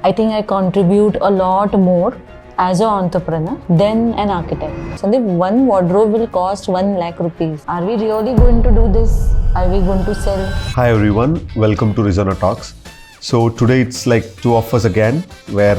I think I contribute a lot more as an entrepreneur than an architect. Sandeep, one wardrobe will cost 1 lakh rupees. Are we really going to do this? Are we going to sell? Hi everyone, welcome to Risuona Talks. So today it's like two of us again, where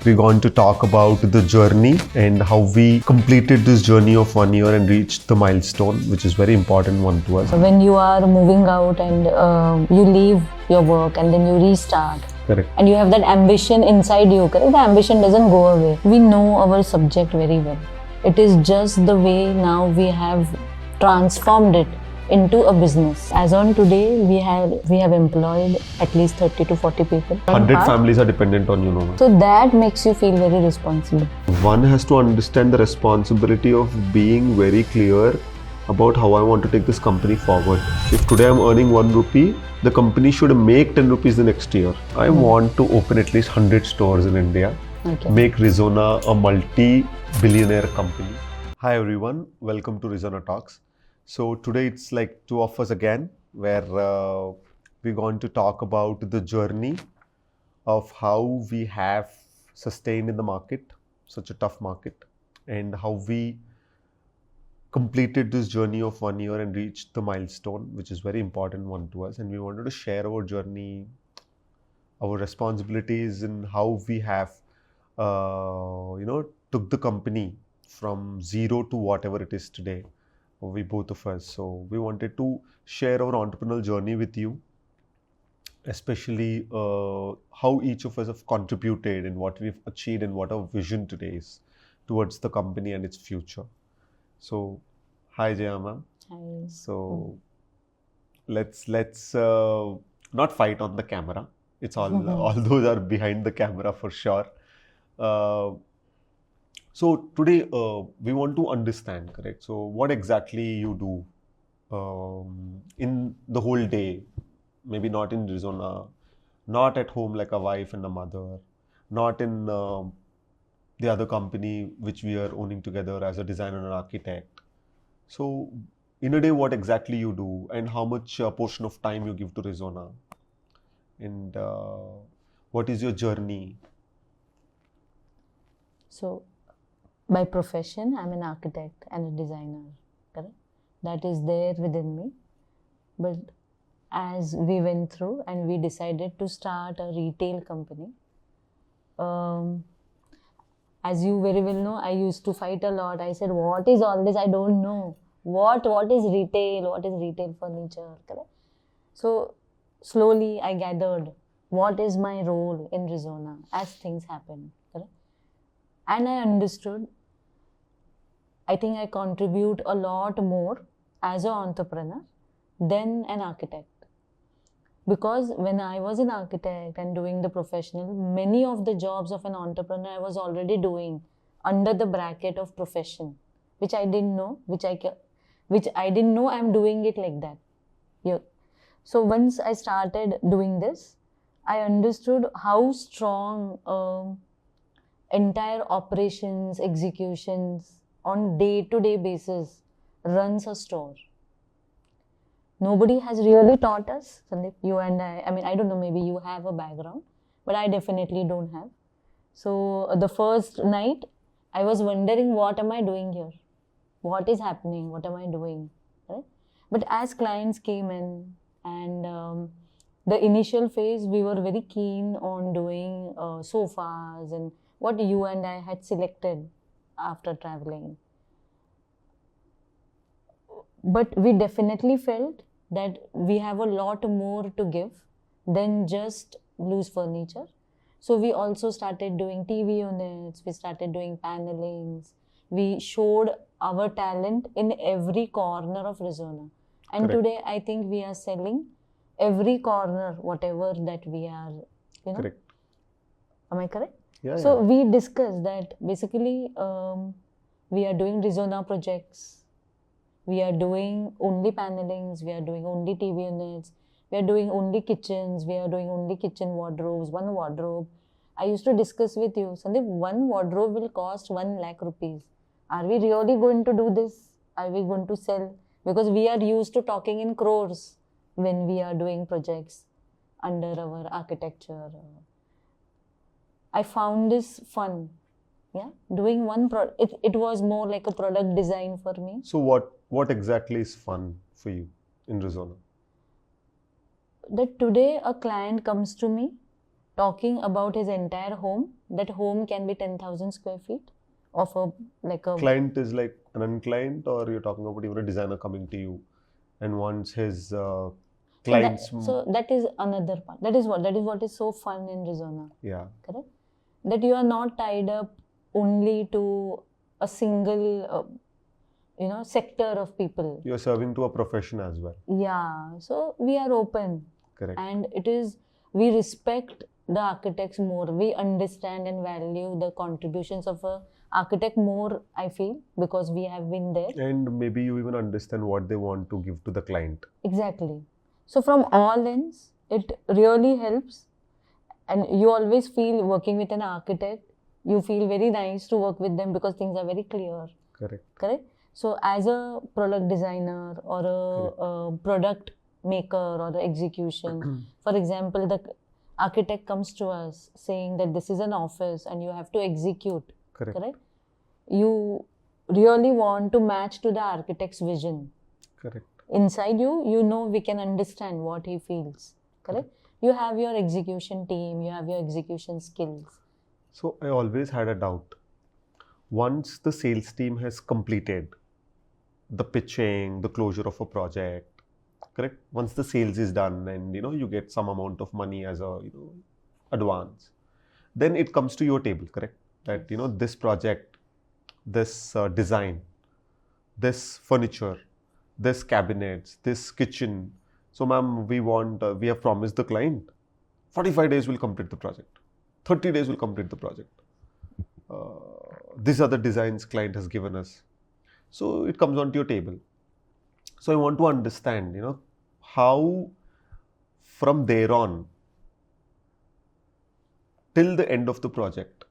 we're going to talk about the journey and how we completed this journey of 1 year and reached the milestone, which is very important one to us. So when you are moving out and you leave your work and then you restart. Correct. And you have that ambition inside you, correct? The ambition doesn't go away. We know our subject very well. It is just the way now we have transformed it into a business. As on today, we have employed at least 30 to 40 people. 100 families are dependent on you now. So that makes you feel very responsible. One has to understand the responsibility of being very clear about how I want to take this company forward. If today I'm earning 1 rupee, the company should make 10 rupees the next year. I want to open at least 100 stores in India. Okay. Make Risuona a multi-billionaire company. Hi everyone, welcome to Risuona Talks. So today it's like two of us again, where we're going to talk about the journey of how we have sustained in the market, such a tough market, and how we completed this journey of 1 year and reached the milestone, which is very important one to us. And we wanted to share our journey, our responsibilities, and how we have, took the company from zero to whatever it is today. We both of us. So we wanted to share our entrepreneurial journey with you, especially how each of us have contributed and what we've achieved and what our vision today is towards the company and its future. So, hi Jaya ma'am. Hi. So, let's not fight on the camera. It's all those are behind the camera for sure. So today we want to understand, correct? So what exactly you do in the whole day? Maybe not in Risuona, not at home like a wife and a mother, not in the other company which we are owning together as a designer and an architect. So in a day, what exactly you do and how much portion of time you give to Risuona, and what is your journey? So by profession, I'm an architect and a designer, correct? That is there within me. But as we went through and we decided to start a retail company, as you very well know, I used to fight a lot. I said, what is all this? I don't know. What is retail? What is retail furniture? Correct? So slowly I gathered what is my role in Risuona as things happen. Correct? And I understood, I think I contribute a lot more as an entrepreneur than an architect. Because when I was an architect and doing the professional, many of the jobs of an entrepreneur I was already doing under the bracket of profession, which I didn't know, which I didn't know I'm doing it like that. Yeah. So once I started doing this, I understood how strong entire operations, executions on day-to-day basis runs a store. Nobody has really taught us, Sandeep, you and I mean, I don't know, maybe you have a background, but I definitely don't have. So the first night, I was wondering, what am I doing here? What is happening? What am I doing? Right? But as clients came in and the initial phase, we were very keen on doing sofas and what you and I had selected after traveling. But we definitely felt that we have a lot more to give than just loose furniture. So we also started doing TV units, we started doing panelings, we showed our talent in every corner of Risuona. And Correct. Today I think we are selling every corner, whatever that we are, Correct. Am I correct? Yeah. So we discussed that basically we are doing Risuona projects. We are doing only panelings, we are doing only TV units, we are doing only kitchens, we are doing only kitchen wardrobes, one wardrobe. I used to discuss with you, Sandeep, one wardrobe will cost 1 lakh rupees. Are we really going to do this? Are we going to sell? Because we are used to talking in crores when we are doing projects under our architecture I found this fun. Yeah, doing it was more like a product design for me. So what exactly is fun for you in Risuona? That today a client comes to me talking about his entire home. That home can be 10,000 square feet of a like a Client is like an unclient, or you're talking about even a designer coming to you and wants his clients. So that is another part. That is what is so fun in Risuona. Yeah, Correct. That you are not tied up only to a single sector of people. you're serving to a profession as well. Yeah, so we are open. Correct. And we respect the architects more. We understand and value the contributions of a architect more, I feel, because we have been there. And maybe you even understand what they want to give to the client. Exactly. So from all ends, it really helps. And you always feel working with an architect, you feel very nice to work with them because things are very clear. Correct. Correct? So as a product designer or a product maker or an execution, for example, the architect comes to us saying that this is an office and you have to execute. Correct. Correct? You really want to match to the architect's vision. Correct. Inside you, we can understand what he feels. Correct? You have your execution team, you have your execution skills. So I always had a doubt. Once the sales team has completed the pitching, the closure of a project, correct? Once the sales is done and you get some amount of money as a advance, then it comes to your table, correct? That this project, this design, this furniture, this cabinets, this kitchen. So ma'am, we have promised the client 45 days will complete the project, 30 days will complete the project. These are the designs client has given us. So it comes onto your table. So I want to understand, how from there on till the end of the project,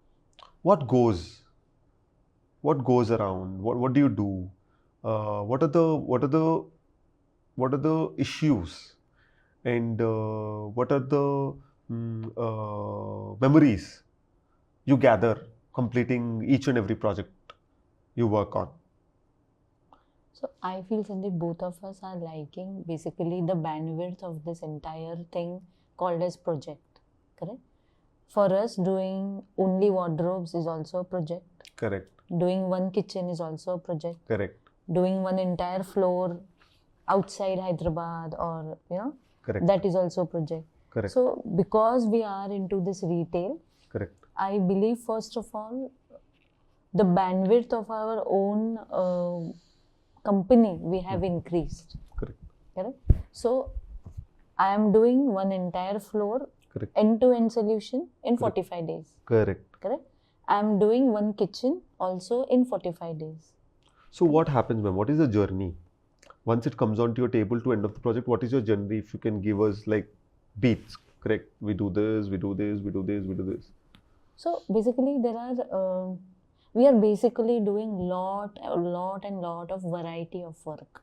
what goes around? What do you do? What are the issues, and what are the memories you gather completing each and every project you work on? So I feel, Sandeep, both of us are liking basically the bandwidth of this entire thing called as project. Correct? For us, doing only wardrobes is also a project. Correct. Doing one kitchen is also a project. Correct. Doing one entire floor outside Hyderabad or, Correct. that is also a project. Correct. So because we are into this retail, Correct. I believe first of all, the bandwidth of our own company we have increased. Correct. Correct? So I am doing one entire floor, Correct. end-to-end solution in Correct. 45 days. Correct. Correct? I am doing one kitchen also in 45 days. So what happens, ma'am? What is the journey? Once it comes onto your table to end of the project, what is your journey? If you can give us like beats, correct? We do this, we do this, we do this, we do this. So basically we are basically doing lot of variety of work.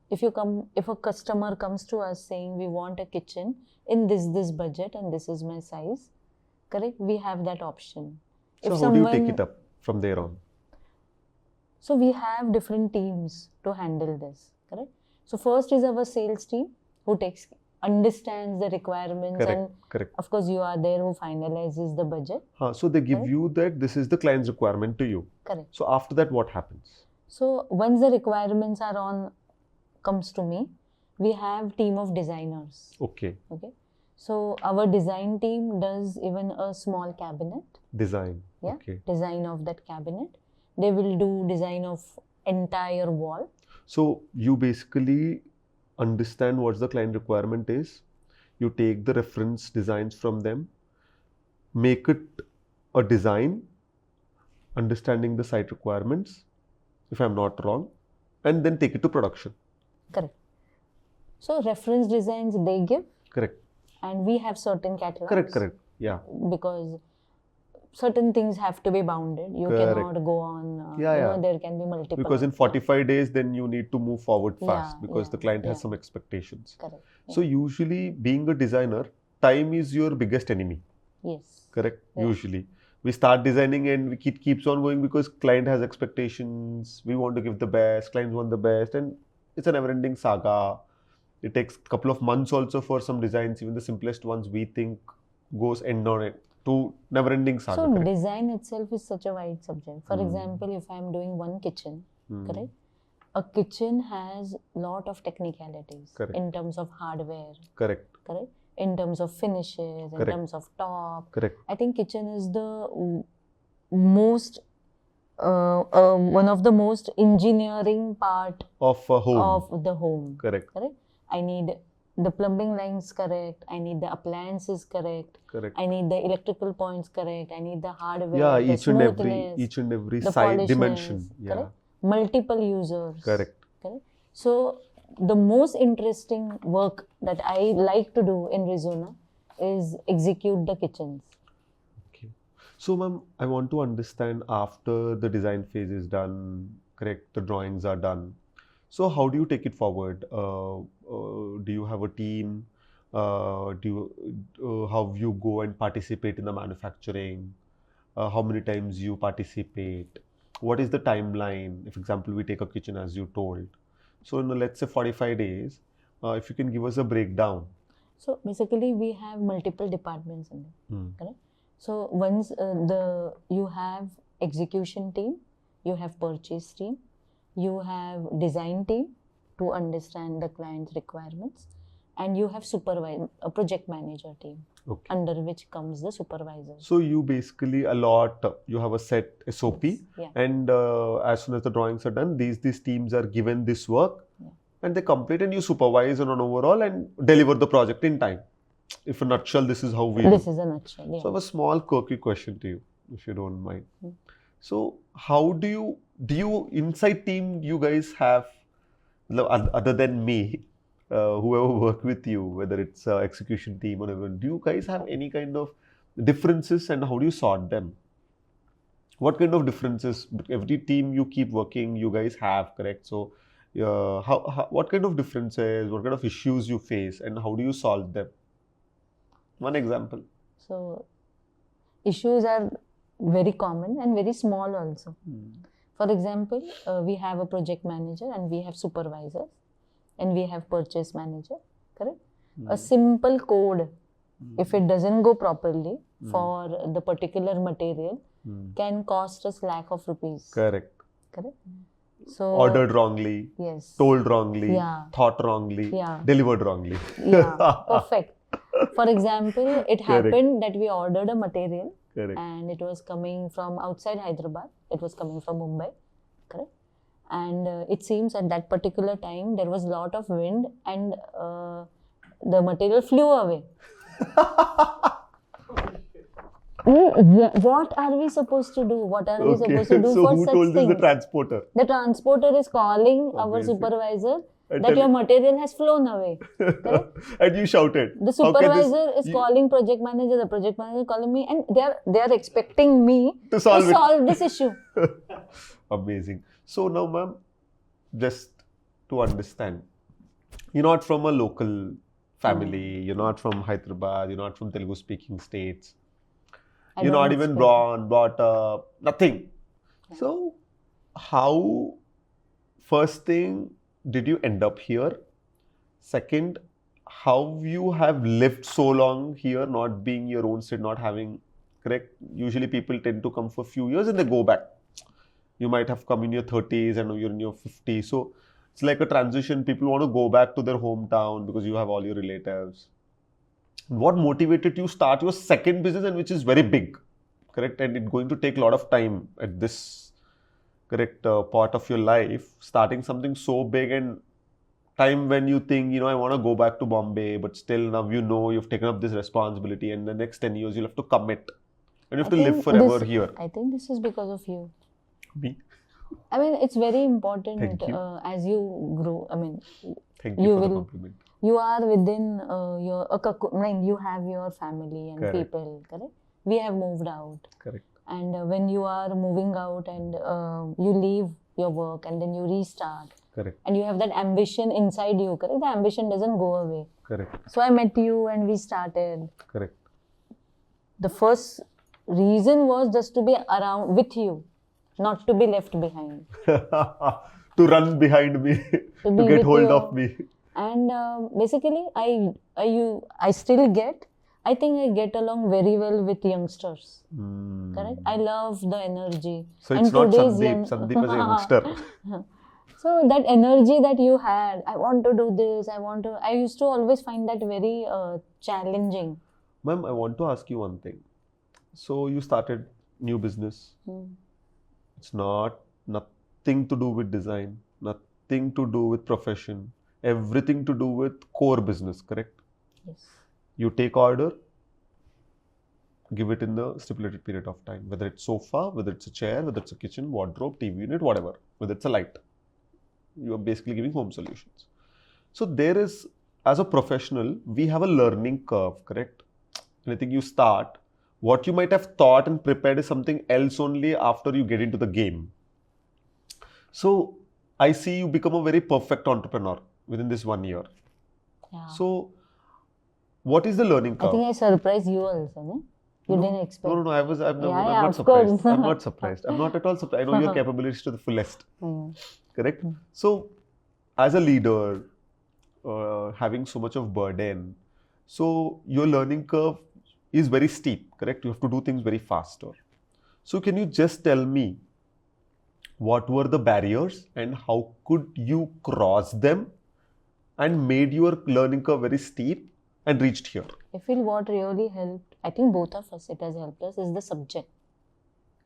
If a customer comes to us saying we want a kitchen in this budget and this is my size, correct? We have that option. So how do you take it up from there on? So we have different teams to handle this, correct? So first is our sales team who understands the requirements, Correct. and Correct. of course you are there who finalizes the budget. So they give Correct. you that this is the client's requirement to you. Correct. So after that, what happens? So once the requirements comes to me, we have team of designers. Okay. Okay. So our design team does even a small cabinet. Design. Yeah. Okay. Design of that cabinet. They will do design of entire wall. So you basically understand what the client requirement is. You take the reference designs from them, make it a design, understanding the site requirements, if I'm not wrong, and then take it to production. Correct. So reference designs they give. Correct. And we have certain catalogs. Correct. Correct. Yeah. Because certain things have to be bounded. You Correct. cannot go on, Yeah. there can be multiple. Because in 45 days, then you need to move forward fast because the client has yeah. some expectations. Correct. So usually being a designer, time is your biggest enemy. Yes. Correct. Yeah. Usually, we start designing and it keeps on going because client has expectations. We want to give the best. Clients want the best, and it's a never-ending saga. It takes a couple of months also for some designs. Even the simplest ones we think goes end on it to never-ending saga. So Correct. design itself is such a wide subject. For Hmm. example, if I'm doing one kitchen, Hmm. correct? A kitchen has lot of technicalities Correct. in terms of hardware, Correct. correct? In terms of finishes, in Correct. terms of top. Correct. I think kitchen is the most one of the most engineering part Of a home. of the home. Correct. Correct. I need the plumbing lines correct. I need the appliances correct. Correct. I need the electrical points correct. I need the hardware. Yeah, the each and every the side polishness, dimension. Yeah. Correct. Multiple users. Correct. Correct. So the most interesting work that I like to do in Risuona is execute the kitchens. Okay. So, ma'am, I want to understand after the design phase is done, correct, the drawings are done. So, how do you take it forward? Do you have a team? How you go and participate in the manufacturing? How many times you participate? What is the timeline? If example, we take a kitchen as you told. So, let's say 45 days, if you can give us a breakdown. So basically, we have multiple departments in it. Hmm. Correct. So once you have execution team, you have purchase team, you have design team to understand the client's requirements, and you have a project manager team, Okay. under which comes the supervisor. So you basically you have a set SOP, Yes. Yeah. and as soon as the drawings are done, these teams are given this work, Yeah. and they complete, and you supervise on an overall and deliver the project in time. If in a nutshell, this is how we This do. is a nutshell. Yeah. So I have a small quirky question to you, if you don't mind. Hmm. So how do you inside team you guys have, other than me, whoever work with you, whether it's execution team or whatever, do you guys have any kind of differences, and how do you sort them? What kind of differences? Every team you keep working, you guys have, correct? So what kind of differences, what kind of issues you face, and how do you solve them? One example. So issues are very common and very small also. For example, we have a project manager and we have supervisors and we have purchase manager, correct? A simple code, if it doesn't go properly for the particular material, can cost us lakh of rupees. Correct. Correct? So Ordered wrongly, yes, told wrongly, Yeah. thought wrongly, Yeah. delivered wrongly. yeah, perfect. For example, it Correct. happened that we ordered a material Correct. and it was coming from outside Hyderabad. It was coming from Mumbai, correct? And it seems at that particular time there was a lot of wind and the material flew away. What are we supposed to do? What are we supposed to do So for who such told this? The things? transporter. The transporter is calling our Amazing. supervisor And that your telling- material has flown away. Correct? And you shouted. The "How can this- supervisor is you- calling project manager, the project manager is calling me, and they are expecting me To solve it. this issue. Amazing. So now, ma'am, just to understand, you're not from a local family, you're not from Hyderabad, you're not from Telugu speaking states, I you're don't not even expect- brought up, nothing. So, how, first thing, did you end up here? Second, how you have lived so long here, not being your own state, not having, correct? Usually people tend to come for a few years and they go back. You might have come in your 30s and you're in your 50s. So it's like a transition. People want to go back to their hometown because you have all your relatives. What motivated you start your second business, and which is very big, correct? And it's going to take a lot of time at this, correct, part of your life, starting something so big, and time when you think, I want to go back to Bombay, but still now you've taken up this responsibility, and the next 10 years you'll have to commit. And you have to live forever here. I think this is because of you. Me? I mean, it's very important Thank you. as you grow. I mean, Thank You you for the will- compliment. you are within you have your family and Correct. people, correct? We have moved out. Correct. And when you are moving out and you leave your work and then you restart Correct. and you have that ambition inside you, correct? The ambition doesn't go away. Correct. So I met you and we started. Correct. the first reason was just to be around with you, not to be left behind. To run behind me, to be get with hold you. of me. And basically, I still get. I think I get along very well with youngsters. Correct. I love the energy. So it's and not today's Sandeep. Sandeep is a youngster. So that energy that you had, I want to do this. I used to always find that very challenging. Ma'am, I want to ask you one thing. So you started new business. It's nothing to do with design, nothing to do with profession, everything to do with core business, correct? Yes. You take order, give it in the stipulated period of time, whether it's sofa, whether it's a chair, whether it's a kitchen, wardrobe, TV unit, whatever, whether it's a light. You are basically giving home solutions. So there is, as a professional, we have a learning curve, correct? And I think you start, what you might have thought and prepared is something else only after you get into the game. So I see you become a very perfect entrepreneur within this 1 year. Yeah. So what is the learning curve? I think I surprised you also, no? You didn't expect. No, I'm Yeah, not of surprised. course. I'm not surprised. I'm not at all surprised. I know your capabilities to the fullest. Correct? So, as a leader, having so much of burden, so your learning curve is very steep, correct? You have to do things very faster. So, can you just tell me what were the barriers and how could you cross them and made your learning curve very steep and reached here? I feel what really helped, I think both of us, it has helped us, is the subject.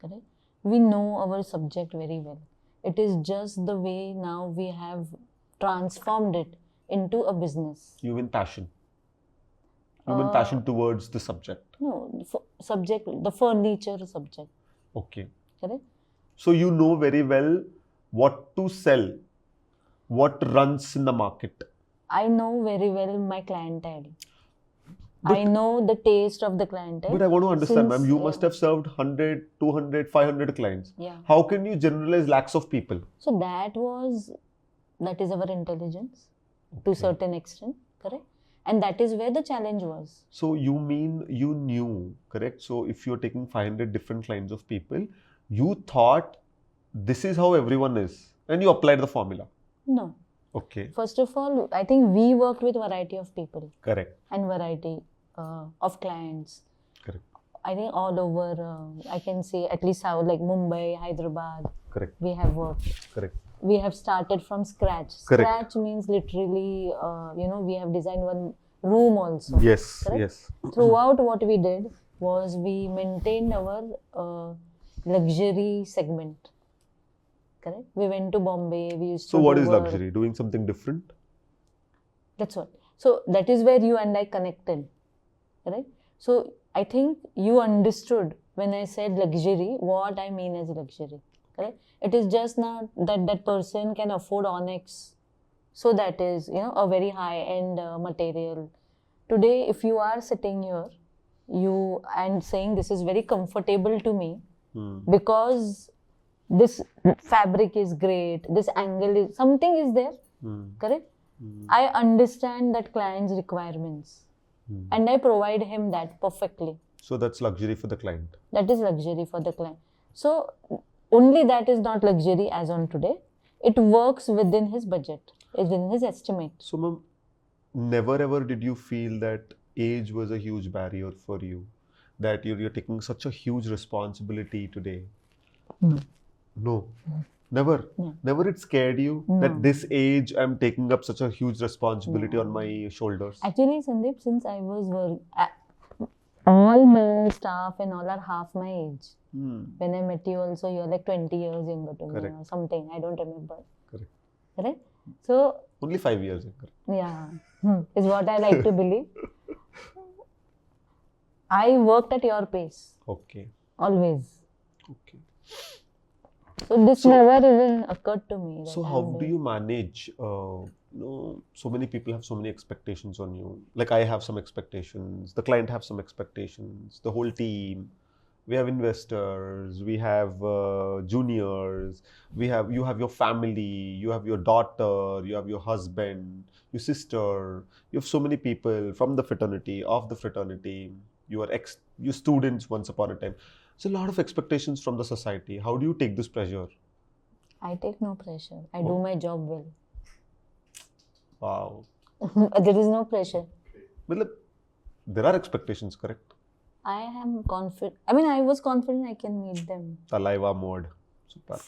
Correct? We know our subject very well. It is just the way now we have transformed it into a business. You mean passion? You mean passion towards the subject? No, subject, the furniture subject. Okay. Correct? So you know very well what to sell, what runs in the market. I know very well my clientele. I know the taste of the clientele. But I want to understand, ma'am, you must have served 100, 200, 500 clients. Yeah. How can you generalize lakhs of people? So that is our intelligence to a certain extent, correct? And that is where the challenge was. So you mean you knew, correct? So if you're taking 500 different kinds of people, you thought this is how everyone is and you applied the formula. No. Okay. First of all, I think we worked with variety of people. Correct. And variety of clients. Correct. I think all over, I can say at least how like Mumbai, Hyderabad. Correct. We have worked. Correct. We have started from scratch. Correct. Scratch means literally, we have designed one room also. Yes. Correct? Yes. Throughout what we did was we maintained our luxury segment. Correct? We went to Bombay. We used to. So what is luxury? Doing something different? That's what. So that is where you and I connected. Correct? So I think you understood when I said luxury, what I mean as luxury. Correct? It is just not that person can afford Onyx. So that is, a very high-end material. Today, if you are sitting here, and saying this is very comfortable to me because this fabric is great, this angle is, something is there, correct? I understand that client's requirements and I provide him that perfectly. So that's luxury for the client. That is luxury for the client. So only that is not luxury as on today. It works within his budget, within his estimate. So ma'am, never ever did you feel that age was a huge barrier for you? That you're taking such a huge responsibility today? No. Never. No. Never it scared you that this age I'm taking up such a huge responsibility on my shoulders? Actually, Sandeep, since I was all my staff and all are half my age. When I met you also, you're like 20 years younger to me or something. I don't remember. Correct. Correct? So only 5 years younger. Yeah. Is what I like to believe. I worked at your pace. Okay. Always. Okay. So this never even occurred to me. So how do you manage? So many people have so many expectations on you. Like I have some expectations. The client have some expectations. The whole team. We have investors. We have juniors. You have your family. You have your daughter. You have your husband. Your sister. You have so many people from the fraternity, of the fraternity. Your you students once upon a time. So a lot of expectations from the society. How do you take this pressure? I take no pressure. I do my job well. Wow. There is no pressure. Well, there are expectations, correct? I am confident. I mean, I was confident I can meet them. Saliva mode. Super.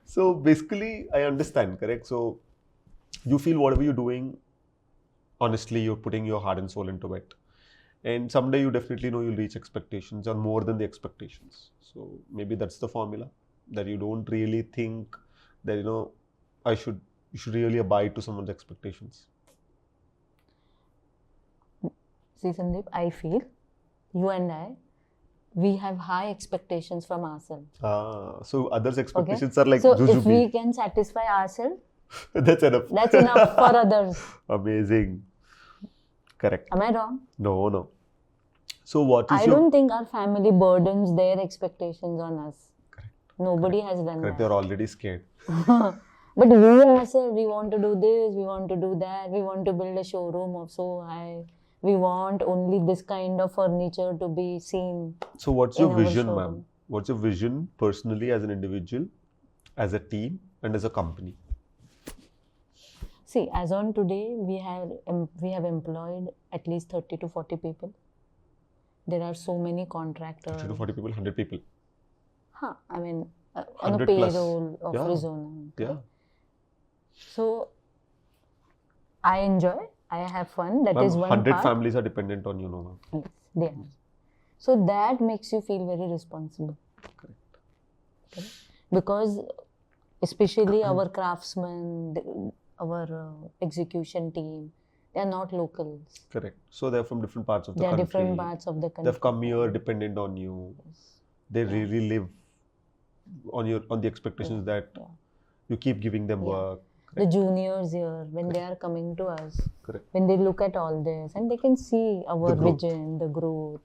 So basically, I understand, correct? So you feel whatever you're doing, honestly, you're putting your heart and soul into it. And someday you definitely know you'll reach expectations or more than the expectations. So maybe that's the formula, that you don't really think that, you should really abide to someone's expectations. See, Sandeep, I feel you and I, we have high expectations from ourselves. So others' Okay? expectations are like So if jujube. we can satisfy ourselves, That's enough. that's enough for others. Amazing. Correct. Am I wrong? No. So what is I your... don't think our family burdens their expectations on us. Correct. Nobody has done Correct. that. They're already scared. But we ourselves, we want to do this, we want to do that, we want to build a showroom of so high. We want only this kind of furniture to be seen. So what's your in our vision, showroom. ma'am? What's your vision personally as an individual, as a team, and as a company? See, as on today, we have employed at least 30 to 40 people. There are so many contractors. 30 to 40 people, 100 people. I mean, on a 100 plus. payroll of Yeah. Risuona. Okay? Yeah. So, I enjoy. I have fun. That Ma'am, is one 100 part. families are dependent on you, no, ma'am. Yes, they are. So that makes you feel very responsible. Correct. Okay? Because especially our craftsmen, our execution team, they are not locals. Correct. So they're from different parts of the They are country. different parts of the country. They've come here dependent on you. Yes. They really live on the expectations that you keep giving them work. The juniors here, when they are coming to us, Correct. when they look at all this and they can see our The growth. vision, the growth,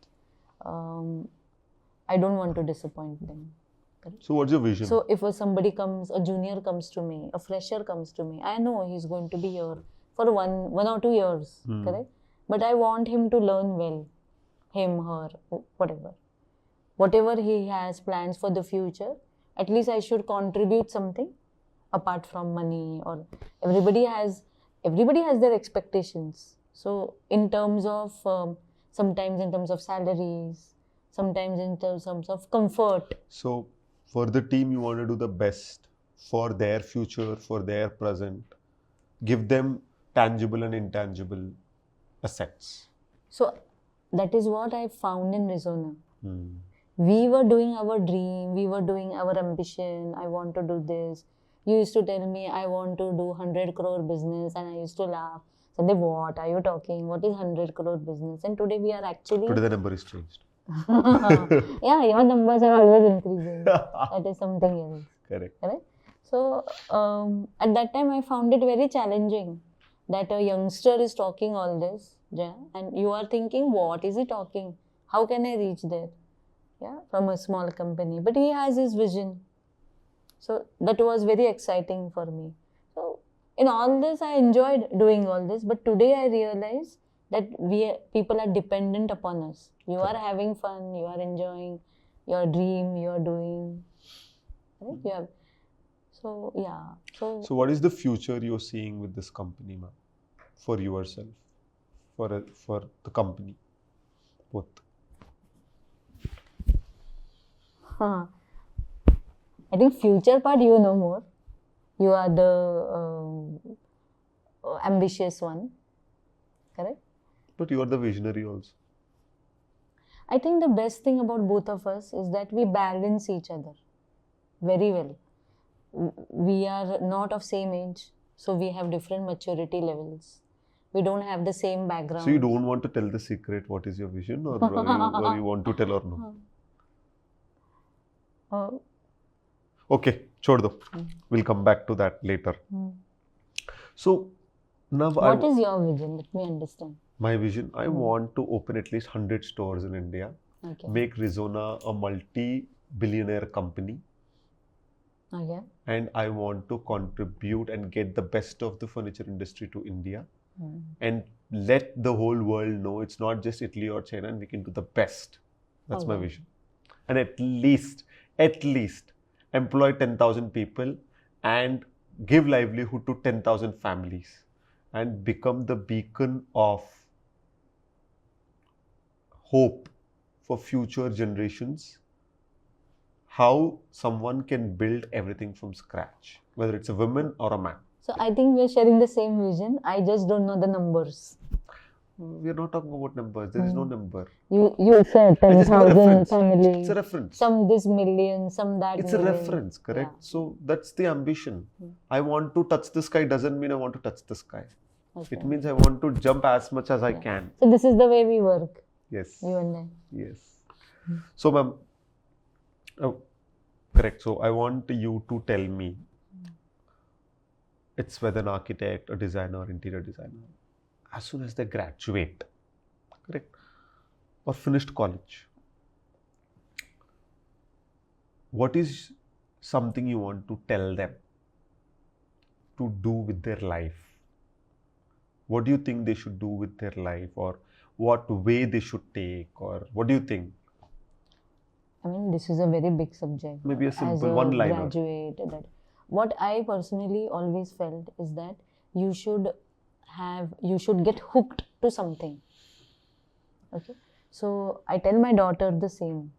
I don't want to disappoint them. Correct? So what's your vision? So if somebody comes, a junior comes to me, a fresher comes to me, I know he's going to be here for one or 2 years, correct? But I want him to learn well, him, her, whatever. Whatever he has plans for the future, at least I should contribute something apart from money. Or everybody has their expectations. So in terms of sometimes in terms of salaries, sometimes in terms of comfort. So for the team, you want to do the best for their future, for their present. Give them tangible and intangible assets. So that is what I found in Risuona. We were doing our dream, we were doing our ambition. I want to do this. You used to tell me, I want to do 100 crore business, and I used to laugh. Sandeep, what are you talking? What is 100 crore business? And today we are actually... Today the number is changed. Yeah, your numbers are always increasing. That is something else. Correct. Correct? So, at that time I found it very challenging that a youngster is talking all this, and you are thinking, what is he talking? How can I reach there? Yeah, from a small company. But he has his vision. So that was very exciting for me. So in all this, I enjoyed doing all this. But today I realize that people are dependent upon us. You are having fun, you are enjoying your dream, you are doing. Right? You have, so yeah. So what is the future you're seeing with this company, ma'am? For yourself, for the company, both. I think future part you know more. You are the ambitious one, correct? But you are the visionary also. I think the best thing about both of us is that we balance each other very well. We are not of same age, so we have different maturity levels. We don't have the same background. So you don't want to tell the secret what is your vision, or you want to tell or no? Okay, chhod do. We'll come back to that later. So now what is your vision? Let me understand. My vision, I want to open at least 100 stores in India. Okay. Make Risuona a multi-billionaire company. Okay. And I want to contribute and get the best of the furniture industry to India and let the whole world know it's not just Italy or China, and we can do the best. That's my Okay. vision. And at least employ 10,000 people and give livelihood to 10,000 families and become the beacon of hope for future generations. How someone can build everything from scratch, whether it's a woman or a man. So I think we're sharing the same vision. I just don't know the numbers. We're not talking about numbers. There is no number. You said I just give a 10,000 reference. families. It's a reference. Some this million, some that It's million. a reference, correct? So that's the ambition. I want to touch the sky doesn't mean I want to touch the sky. Okay. It means I want to jump as much as I can. So this is the way we work. Yes. You and I. Yes. So, ma'am, correct. So I want you to tell me, it's whether an architect, a designer, interior designer, as soon as they graduate, correct, or finished college, what is something you want to tell them to do with their life? What do you think they should do with their life, or what way they should take, or what do you think? I mean, this is a very big subject. Maybe a simple As a one-liner. graduate, what I personally always felt is that you should get hooked to something. Okay, so I tell my daughter the same.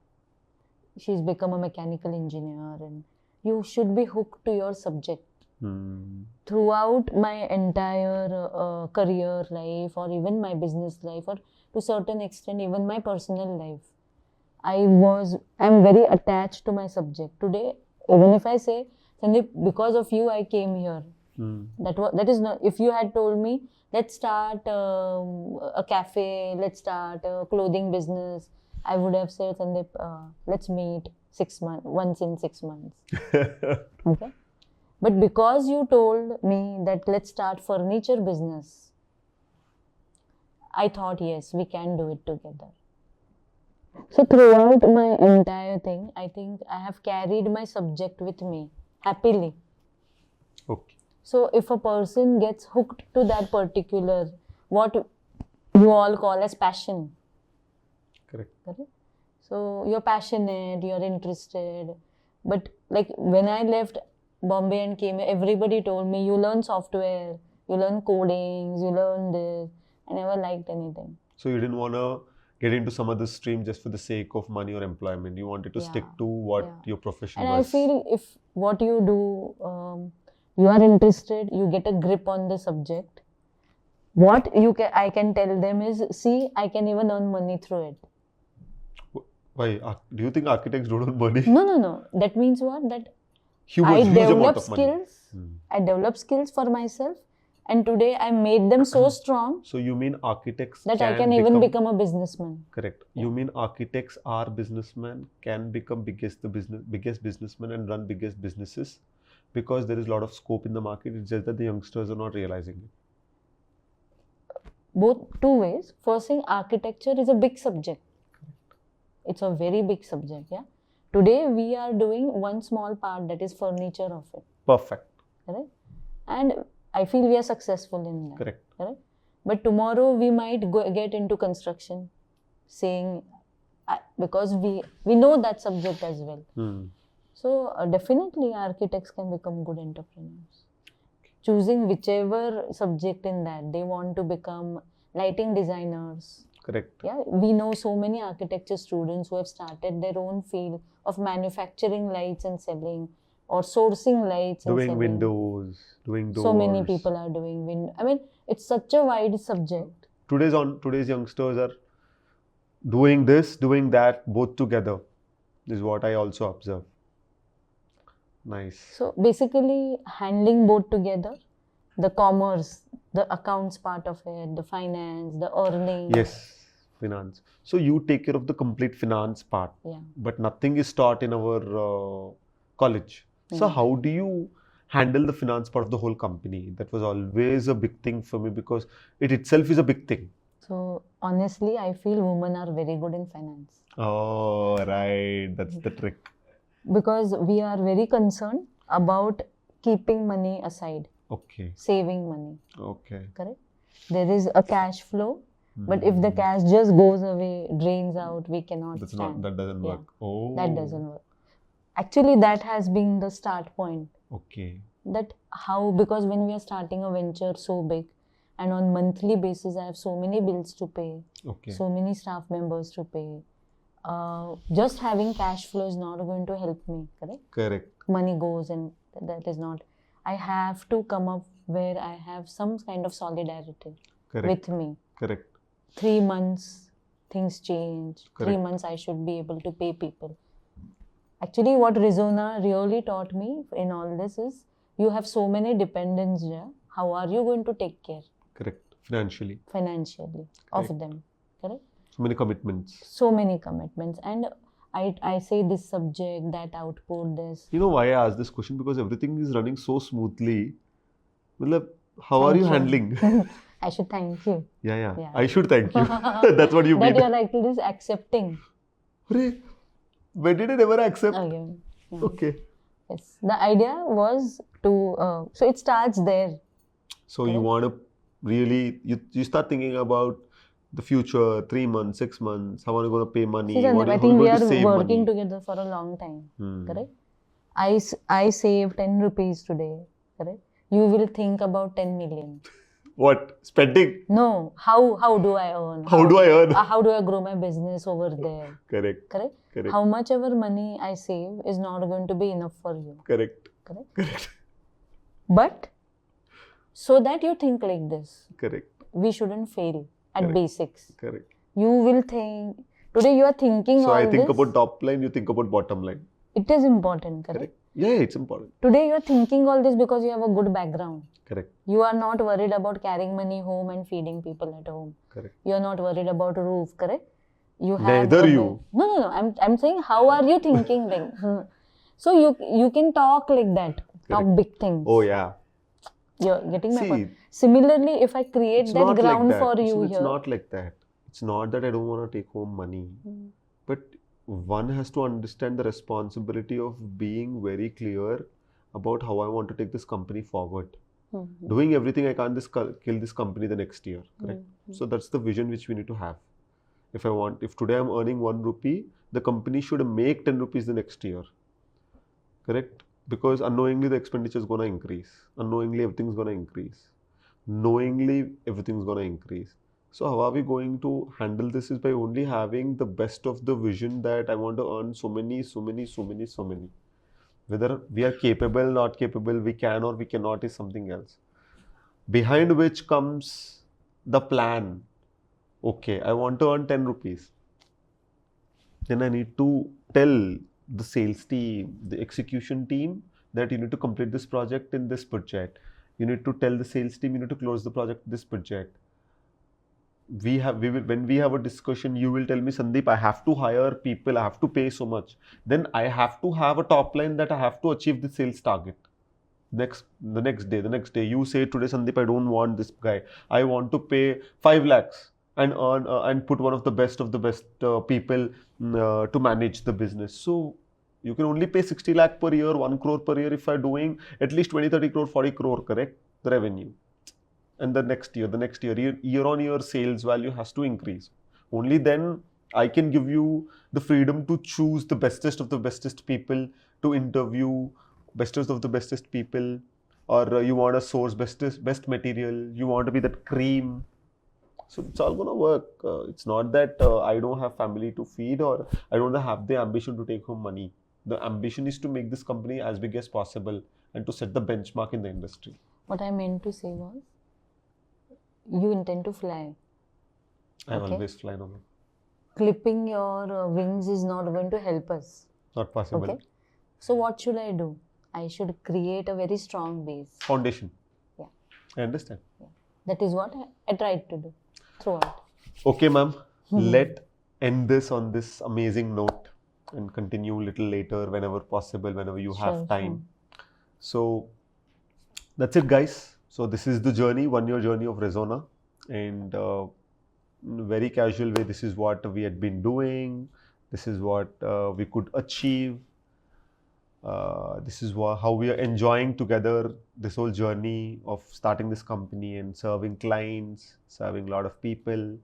She's become a mechanical engineer, and you should be hooked to your subject. Throughout my entire career life, or even my business life, or to certain extent even my personal life, I'm very attached to my subject. Today, even if I say, Sandeep, because of you I came here, that is not, if you had told me, let's start a cafe, let's start a clothing business, I would have said, Sandeep, let's meet once in 6 months. Okay. But because you told me that let's start furniture business, I thought, yes, we can do it together. So throughout my entire thing, I think I have carried my subject with me happily. Okay. So if a person gets hooked to that particular, what you all call as passion. Correct. So you're passionate, you're interested. But like when I left Bombay and came here, everybody told me, you learn software, you learn codings, you learn this. I never liked anything. So you didn't want to get into some other stream just for the sake of money or employment. You wanted to stick to what your profession and was. I feel if what you do, you are interested, you get a grip on the subject. What I can tell them is, see, I can even earn money through it. Why? Do you think architects don't earn money? No. That means what? That huge amount of money. I develop skills for myself, and today I made them so strong. So you mean architects that I can even become a businessman. Correct. You mean architects are businessmen, can become biggest businessmen and run biggest businesses, because there is a lot of scope in the market. It's just that the youngsters are not realizing it. Both two ways. First thing, architecture is a big subject. It's a very big subject, yeah. Today we are doing one small part, that is furniture of it. Perfect. Correct? And I feel we are successful in that. Correct. But tomorrow we might get into construction, because we know that subject as well. So definitely architects can become good entrepreneurs. Choosing whichever subject in that, they want to become lighting designers. Correct. Yeah, we know so many architecture students who have started their own field of manufacturing lights and selling, or sourcing lights and selling. Doing windows, doing doors. So many people are doing windows. I mean, it's such a wide subject. Today's youngsters are doing this, doing that, both together. This is what I also observe. Nice. So basically, handling both together, the commerce, the accounts part of it, the finance, the earning. Yes, finance. So you take care of the complete finance part. Yeah. But nothing is taught in our college. So how do you handle the finance part of the whole company? That was always a big thing for me, because it itself is a big thing. So honestly, I feel women are very good in finance. Oh, right. That's the trick. Because we are very concerned about keeping money aside. Okay. Saving money. Okay. Correct? There is a cash flow, but if the cash just goes away, drains out, we cannot stand. That doesn't work. Oh. That doesn't work. Actually, that has been the start point. Okay. That how, because when we are starting a venture so big, and on monthly basis, I have so many bills to pay, Okay. so many staff members to pay. Just having cash flow is not going to help me, correct? Correct. Money goes and that is not. I have to come up where I have some kind of solidarity with me. Correct. 3 months, things change. Correct. 3 months, I should be able to pay people. Actually, what Risuona really taught me in all this is, you have so many dependents here. How are you going to take care? Correct. Financially. Of them. Correct? So many commitments. So many commitments. And I say this subject, that output, this. You know why I asked this question? Because everything is running so smoothly. Matlab, how are you handling? I should thank you. Yeah. I should thank you. That's what you mean. That you are actually accepting. When did I ever accept? Okay. Yeah. Okay. Yes. The idea was to, so it starts there. So you want to really, you start thinking about the future, 3 months, 6 months, how are you going to pay money? See, Sandeep, I think we are working together for a long time. Correct? I save 10 rupees today. Correct? You will think about 10 million. What? Spending? No. How do I earn? How do I earn? How do I grow my business over there? Correct. How much ever money I save is not going to be enough for you. Correct. But so that you think like this. Correct. We shouldn't fail at basics. Correct. You will think, today you are thinking so all I think this. About top line, you think about bottom line. It is important, correct? Yeah, it's important. Today you are thinking all this because you have a good background. Correct. You are not worried about carrying money home and feeding people at home. Correct. You are not worried about roof, correct? You have Neither you. No. I'm saying, how are you thinking like? So you can talk like that. Talk big things. Oh yeah. You're getting my point. Similarly, if I create that ground like for you it's here. not like that. It's not that I don't want to take home money. But one has to understand the responsibility of being very clear about how I want to take this company forward. Doing everything I can kill this company the next year. Correct? So that's the vision which we need to have. If today I'm earning 1 rupee, the company should make 10 rupees the next year. Correct? Because unknowingly the expenditure is going to increase. Unknowingly everything's going to increase. Knowingly everything's going to increase. So how are we going to handle this is by only having the best of the vision that I want to earn so many. Whether we are capable, not capable, we can or we cannot is something else. Behind which comes the plan. Okay, I want to earn 10 rupees. Then I need to tell the sales team, the execution team that you need to complete this project in this budget. You need to tell the sales team you need to close the project this budget. When we have a discussion, you will tell me, Sandeep, I have to hire people, I have to pay so much. Then I have to have a top line that I have to achieve the sales target. The next day, you say today, Sandeep, I don't want this guy. I want to pay 5 lakhs and earn and put one of the best people to manage the business. So you can only pay 60 lakh per year, 1 crore per year if I'm doing at least 20, 30 crore, 40 crore, correct? The revenue. And the next year, year on year sales value has to increase. Only then I can give you the freedom to choose the bestest of the bestest people, to interview bestest of the bestest people, or you want to source best material, you want to be that cream. So it's all going to work. It's not that I don't have family to feed or I don't have the ambition to take home money. The ambition is to make this company as big as possible and to set the benchmark in the industry. What I meant to say was, you intend to fly. I always fly normal. Clipping your wings is not going to help us. Not possible. Okay. So what should I do? I should create a very strong base. Foundation. Yeah. I understand. Yeah. That is what I tried to do throughout. Okay, ma'am. Let's end this on this amazing note and continue a little later whenever possible, whenever you have time. So that's it, guys. So this is the journey, 1 year journey of Risuona, and in a very casual way, this is what we had been doing. This is what we could achieve. This is how we are enjoying together this whole journey of starting this company and serving clients, serving a lot of people,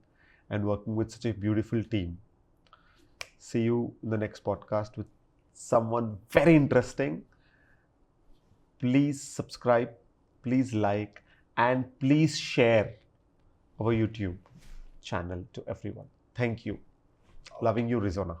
and working with such a beautiful team. See you in the next podcast with someone very interesting. Please subscribe, please like, and please share our YouTube channel to everyone. Thank you. Loving you, Risuona.